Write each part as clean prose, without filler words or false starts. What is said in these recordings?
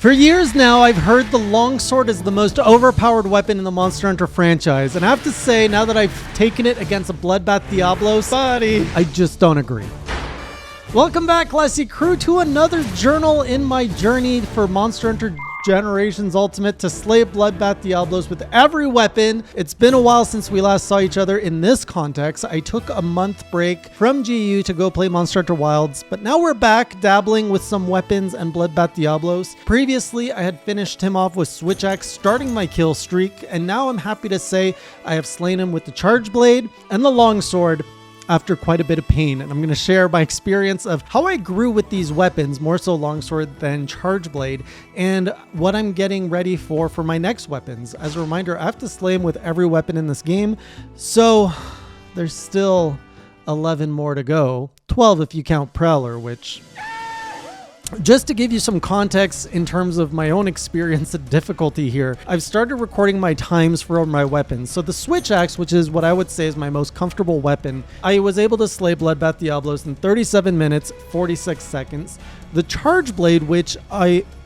For years now, I've heard the Longsword is the most overpowered weapon in the Monster Hunter franchise, and I have to say, now that I've taken it against a Bloodbath Diablos, I just don't agree. Welcome back, classy crew, to another journal in my journey for Monster Hunter Generations Ultimate to slay Bloodbath Diablos with every weapon. It's been a while since we last saw each other in this context. I took a month break from GU to go play Monster Hunter Wilds, but now we're back dabbling with some weapons and Bloodbath Diablos. Previously, I had finished him off with Switch Axe, starting my kill streak, and now I'm happy to say I have slain him with the Charge Blade and the Longsword after quite a bit of pain, and I'm going to share my experience of how I grew with these weapons, more so Longsword than Charge Blade, and what I'm getting ready for my next weapons. As a reminder, I have to slay him with every weapon in this game, so there's still 11 more to go. 12 if you count Prowler, which... Just to give you some context in terms of my own experience and difficulty here, I've started recording my times for my weapons. So the Switch Axe, which is what I would say is my most comfortable weapon, I was able to slay Bloodbath Diablos in 37 minutes, 46 seconds. The Charge Blade, which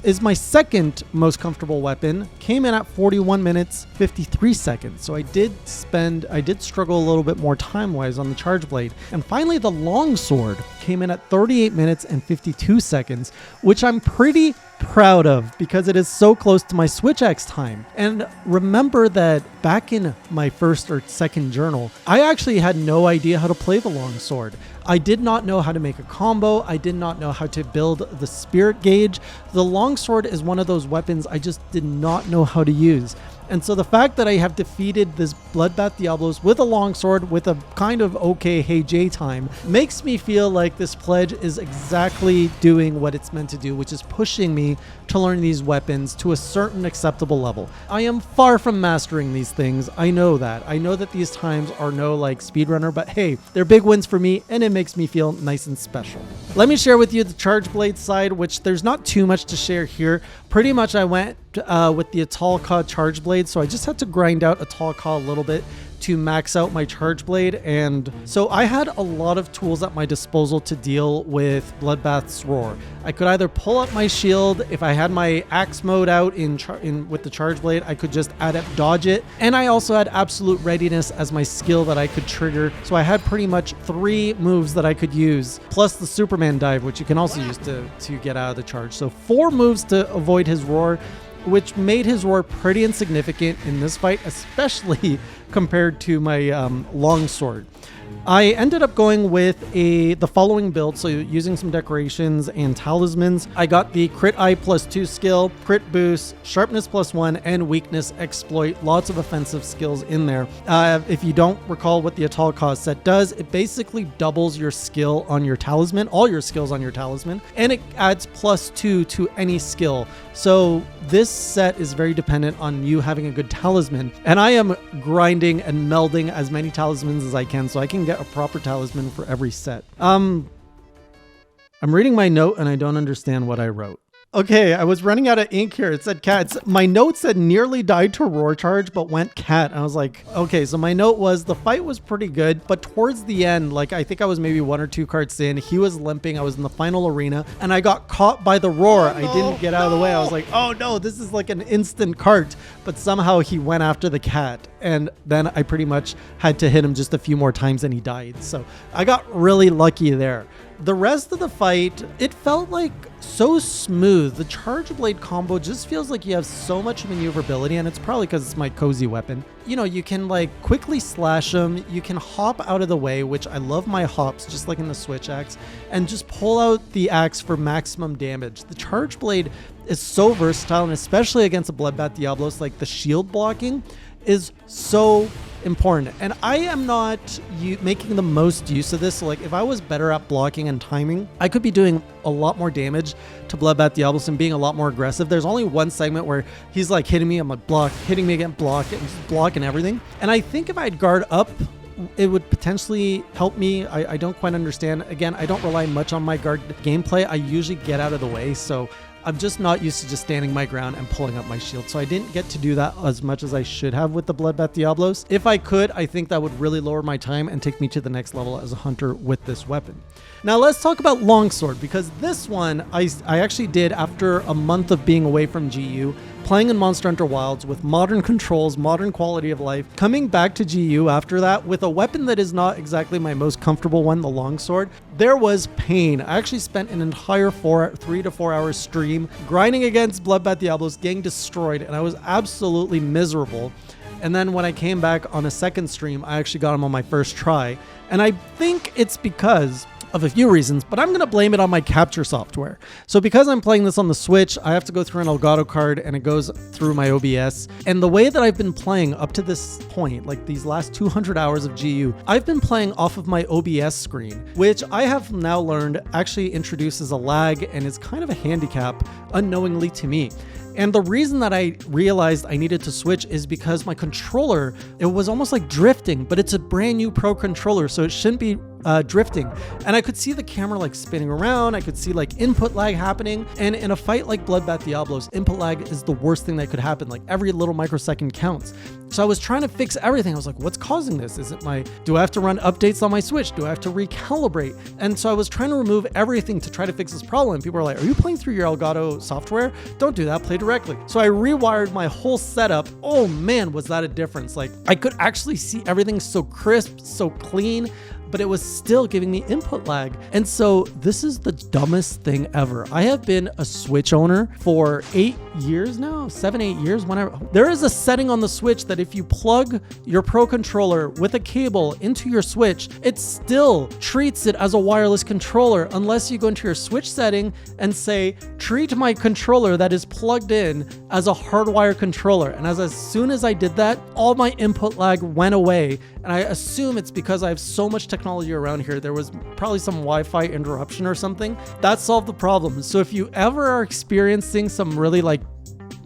is my second most comfortable weapon, came in at 41 minutes, 53 seconds. So I did struggle a little bit more time-wise on the Charge Blade. And finally, the Longsword came in at 38 minutes and 52 seconds, which I'm pretty proud of because it is so close to my Switch Axe time. And remember that back in my first or second journal, I actually had no idea how to play the Longsword. I did not know how to make a combo. I did not know how to build the spirit gauge. The Longsword is one of those weapons I just did not know how to use. And so the fact that I have defeated this Bloodbath Diablos with a Longsword with a kind of okay Hey J time makes me feel like this pledge is exactly doing what it's meant to do, which is pushing me to learn these weapons to a certain acceptable level. I am far from mastering these things. I know that. I know that these times are no like speedrunner, but hey, they're big wins for me and it makes me feel nice and special. Let me share with you the Charge Blade side, which there's not too much to share here. Pretty much I went with the Atalka Charge Blade, so I just had to grind out Atalka a little bit to max out my Charge Blade, and so I had a lot of tools at my disposal to deal with Bloodbath's Roar. I could either pull up my shield. If I had my axe mode out with the Charge Blade, I could just adept dodge it, and I also had absolute readiness as my skill that I could trigger, so I had pretty much 3 moves that I could use, plus the Superman dive, which you can also use to get out of the charge. So 4 moves to avoid his Roar, which made his Roar pretty insignificant in this fight, especially compared to my Longsword. I ended up going with the following build, so using some decorations and talismans. I got the Crit Eye +2 skill, Crit Boost, Sharpness +1, and Weakness Exploit. Lots of offensive skills in there. If you don't recall what the Atalka set does, it basically doubles your skill on your talisman, all your skills on your talisman, and it adds +2 to any skill. So this set is very dependent on you having a good talisman, and I am grinding and melding as many talismans as I can so I can get a proper talisman for every set. I'm reading my note and I don't understand what I wrote. Okay, I was running out of ink here. It said cat. My note said nearly died to Roar Charge, but went cat. I was like, okay, so my note was the fight was pretty good, but towards the end, like I think I was maybe 1 or 2 carts in, he was limping. I was in the final arena and I got caught by the Roar. I didn't get out of the way. I was like, oh no, this is like an instant cart, but somehow he went after the cat. And then I pretty much had to hit him just a few more times and he died. So I got really lucky there. The rest of the fight, it felt like so smooth. The Charge Blade combo just feels like you have so much maneuverability, and it's probably because it's my cozy weapon. You know, you can like quickly slash them. You can hop out of the way, which I love my hops, just like in the Switch Axe, and just pull out the axe for maximum damage. The Charge Blade is so versatile, and especially against a Bloodbath Diablos, like the shield blocking is so important, and I am not making the most use of this. So like if I was better at blocking and timing, I could be doing a lot more damage to Bloodbath Diablos and being a lot more aggressive. There's only one segment where he's like hitting me, I'm like block, hitting me again, block, and just block and everything. And I think if I'd guard up, it would potentially help me. I don't quite understand. Again, I don't rely much on my guard gameplay. I usually get out of the way, so I'm just not used to just standing my ground and pulling up my shield. So I didn't get to do that as much as I should have with the Bloodbath Diablos. If I could, I think that would really lower my time and take me to the next level as a hunter with this weapon. Now let's talk about Longsword, because this one I actually did after a month of being away from GU, playing in Monster Hunter Wilds with modern controls, modern quality of life, coming back to GU after that with a weapon that is not exactly my most comfortable one, the Longsword. There was pain. I actually spent an entire 3 to 4 hour stream grinding against Bloodbath Diablos, getting destroyed, and I was absolutely miserable. And then when I came back on a second stream, I actually got him on my first try. And I think it's because of a few reasons, but I'm going to blame it on my capture software. So because I'm playing this on the Switch, I have to go through an Elgato card and it goes through my OBS. And the way that I've been playing up to this point, like these last 200 hours of GU, I've been playing off of my OBS screen, which I have now learned actually introduces a lag and is kind of a handicap unknowingly to me. And the reason that I realized I needed to switch is because my controller, it was almost like drifting, but it's a brand new Pro controller, so it shouldn't be drifting. And I could see the camera like spinning around. I could see like input lag happening. And in a fight like Bloodbath Diablos, input lag is the worst thing that could happen. Like every little microsecond counts. So I was trying to fix everything. I was like, what's causing this? Is it do I have to run updates on my Switch? Do I have to recalibrate? And so I was trying to remove everything to try to fix this problem. And people are like, are you playing through your Elgato software? Don't do that, play directly. So I rewired my whole setup. Oh man, was that a difference. Like I could actually see everything so crisp, so clean, but it was still giving me input lag. And so this is the dumbest thing ever. I have been a Switch owner for 8 years now, 7, 8 years, whenever. There is a setting on the Switch that if you plug your Pro controller with a cable into your Switch, it still treats it as a wireless controller unless you go into your Switch setting and say, treat my controller that is plugged in as a hardwired controller. And as soon as I did that, all my input lag went away. And I assume it's because I have so much technology around here. There was probably some Wi-Fi interruption or something. That solved the problem. So if you ever are experiencing some really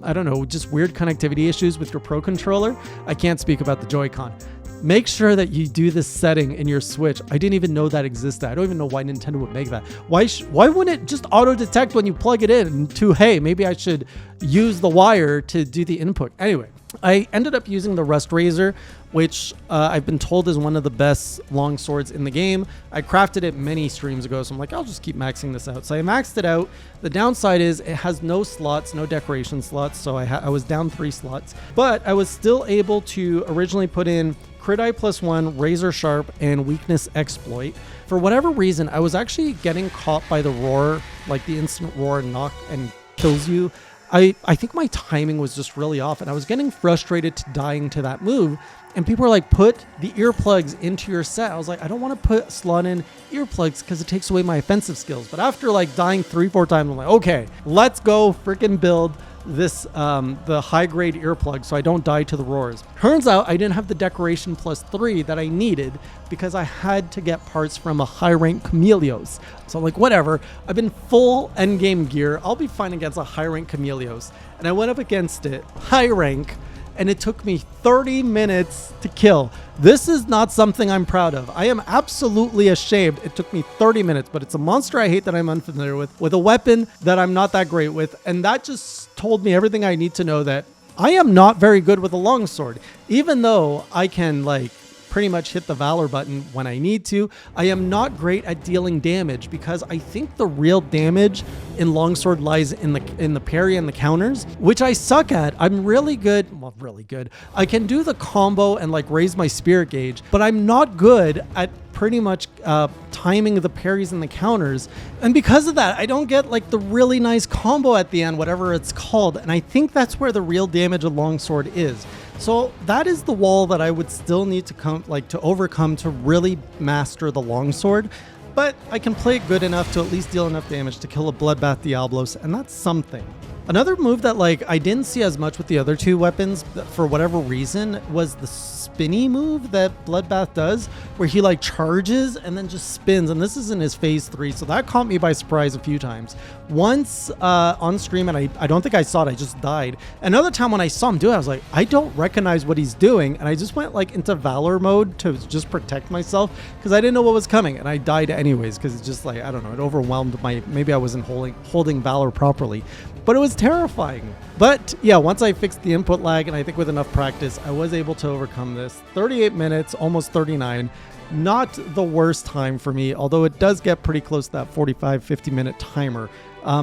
I don't know, just weird connectivity issues with your Pro controller, I can't speak about the Joy-Con. Make sure that you do this setting in your Switch. I didn't even know that existed. I don't even know why Nintendo would make that. Why wouldn't it just auto-detect when you plug it in to, hey, maybe I should use the wire to do the input? Anyway, I ended up using the Rust Razor, which I've been told is one of the best long swords in the game. I crafted it many streams ago, so I'm like, I'll just keep maxing this out. So I maxed it out. The downside is it has no slots, no decoration slots, so I was down 3 slots. But I was still able to originally put in Crit Eye +1, Razor Sharp, and Weakness Exploit. For whatever reason, I was actually getting caught by the roar, like the instant roar knock and kills you. I think my timing was just really off, and I was getting frustrated to dying to that move. And people were like, put the earplugs into your set. I was like, I don't want to slot in earplugs because it takes away my offensive skills. But after like dying 3-4 times, I'm like, okay, let's go freaking build this the high grade earplug so I don't die to the roars. Turns out I didn't have the decoration +3 that I needed because I had to get parts from a high rank Chameleos. So I'm like, whatever, I've been full endgame gear, I'll be fine against a high rank Chameleos. And I went up against it, high rank, and it took me 30 minutes to kill. This is not something I'm proud of. I am absolutely ashamed. It took me 30 minutes, but it's a monster I hate that I'm unfamiliar with a weapon that I'm not that great with, and that just told me everything I need to know that I am not very good with a longsword. Even though I can pretty much hit the Valor button when I need to, I am not great at dealing damage because I think the real damage in longsword lies in the parry and the counters, which I suck at. I'm really good. Well, really good. I can do the combo and raise my spirit gauge, but I'm not good at pretty much timing the parries and the counters. And because of that, I don't get the really nice combo at the end, whatever it's called. And I think that's where the real damage of longsword is. So that is the wall that I would still need to overcome to really master the longsword. But I can play it good enough to at least deal enough damage to kill a Bloodbath Diablos, and that's something. Another move that like I didn't see as much with the other two weapons for whatever reason was the spinny move that Bloodbath does, where he like charges and then just spins, and this is in his phase 3, so that caught me by surprise a few times. Once on stream, and I don't think I saw it, I just died. Another time when I saw him do it, I was like, I don't recognize what he's doing, and I just went like into Valor mode to just protect myself because I didn't know what was coming, and I died anyways because it's just like, I don't know, it overwhelmed maybe I wasn't holding Valor properly. But it was terrifying. But yeah, once I fixed the input lag, and I think with enough practice, I was able to overcome this. 38 minutes, almost 39. Not the worst time for me, although it does get pretty close to that 45, 50-minute timer.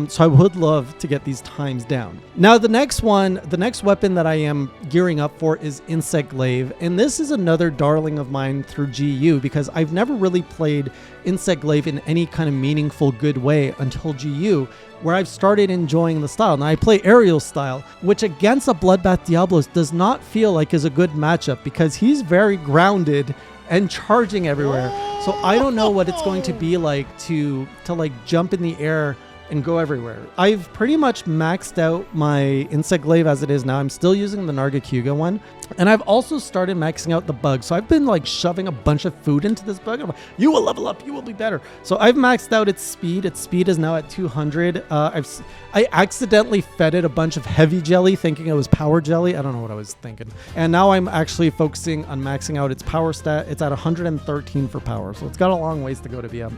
So I would love to get these times down. Now the next weapon that I am gearing up for is Insect Glaive, and this is another darling of mine through GU because I've never really played Insect Glaive in any kind of meaningful good way until GU, where I've started enjoying the style. Now I play aerial style, which against a Bloodbath Diablos does not feel like is a good matchup because he's very grounded and charging everywhere. So I don't know what it's going to be like to like jump in the air and go everywhere. I've pretty much maxed out my Insect Glaive as it is now. I'm still using the Nargacuga one. And I've also started maxing out the bug. So I've been like shoving a bunch of food into this bug. I'm like, you will level up, you will be better. So I've maxed out its speed. Its speed is now at 200. I accidentally fed it a bunch of heavy jelly thinking it was power jelly. I don't know what I was thinking. And now I'm actually focusing on maxing out its power stat. It's at 113 for power. So it's got a long ways to go to be a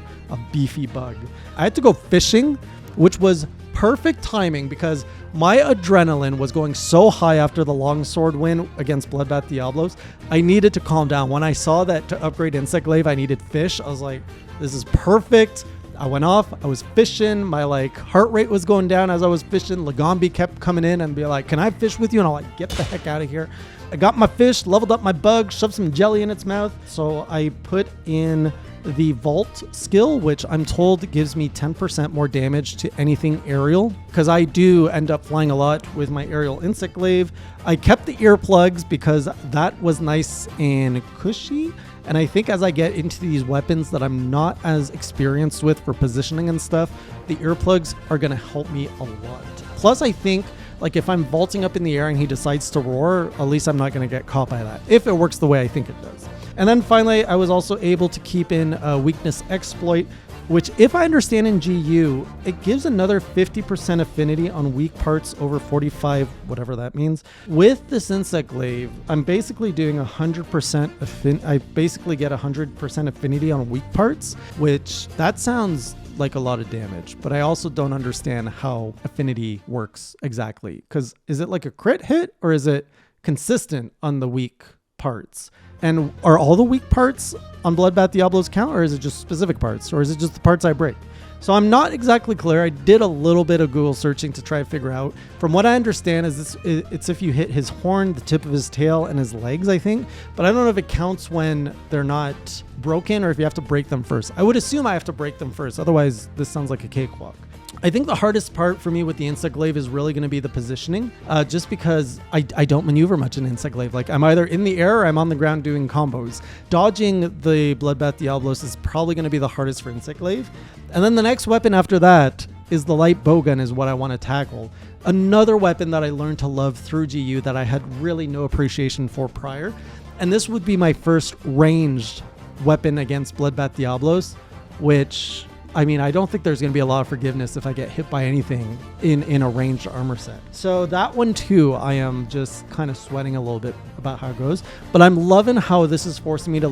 beefy bug. I had to go fishing, which was perfect timing because my adrenaline was going so high after the Longsword win against Bloodbath Diablos. I needed to calm down. When I saw that to upgrade Insect Glaive, I needed fish. I was like, this is perfect. I went off. I was fishing. My like heart rate was going down as I was fishing. Lagombi kept coming in and be like, can I fish with you? And I'll like, get the heck out of here. I got my fish, leveled up my bug, shoved some jelly in its mouth. So I put in the Vault skill, which I'm told gives me 10% more damage to anything aerial, because I do end up flying a lot with my aerial Insect Glaive. I kept the earplugs because that was nice and cushy, and I think as I get into these weapons that I'm not as experienced with for positioning and stuff, the earplugs are going to help me a lot. Plus, I think like if I'm vaulting up in the air and he decides to roar, at least I'm not going to get caught by that, if it works the way I think it does. And then finally, I was also able to keep in a weakness exploit, which if I understand in GU, it gives another 50% affinity on weak parts over 45, whatever that means. With this Insect Glaive, I'm basically doing 100% I basically get 100% affinity on weak parts, which that sounds like a lot of damage, but I also don't understand how affinity works exactly. Because is it like a crit hit or is it consistent on the weak parts? And are all the weak parts on Bloodbath Diablos count, or is it just specific parts, or is it just the parts I break? So I'm not exactly clear. I did a little bit of Google searching to try to figure out. From what I understand is it's if you hit his horn, the tip of his tail, and his legs, I think. But I don't know if it counts when they're not broken or if you have to break them first. I would assume I have to break them first. Otherwise, this sounds like a cakewalk. I think the hardest part for me with the Insect Glaive is really going to be the positioning, just because I don't maneuver much in Insect Glaive. Like I'm either in the air or I'm on the ground doing combos. Dodging the Bloodbath Diablos is probably going to be the hardest for Insect Glaive. And then the next weapon after that is the light bowgun is what I want to tackle. Another weapon that I learned to love through GU that I had really no appreciation for prior. And this would be my first ranged weapon against Bloodbath Diablos, which, I mean, I don't think there's going to be a lot of forgiveness if I get hit by anything in a ranged armor set. So that one too, I am just kind of sweating a little bit about how it goes. But I'm loving how this is forcing me to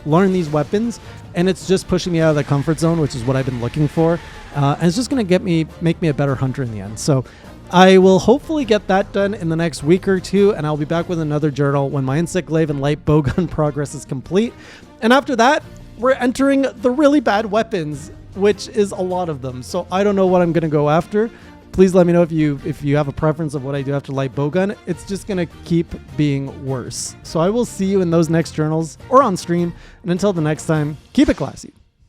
learn these weapons, and it's just pushing me out of the comfort zone, which is what I've been looking for. And it's just going to make me a better hunter in the end. So I will hopefully get that done in the next week or two, and I'll be back with another journal when my Insect Glaive and light bowgun progress is complete. And after that, we're entering the really bad weapons, which is a lot of them. So I don't know what I'm going to go after. Please let me know if you have a preference of what I do after light bowgun. It's just going to keep being worse. So I will see you in those next journals or on stream. And until the next time, keep it classy.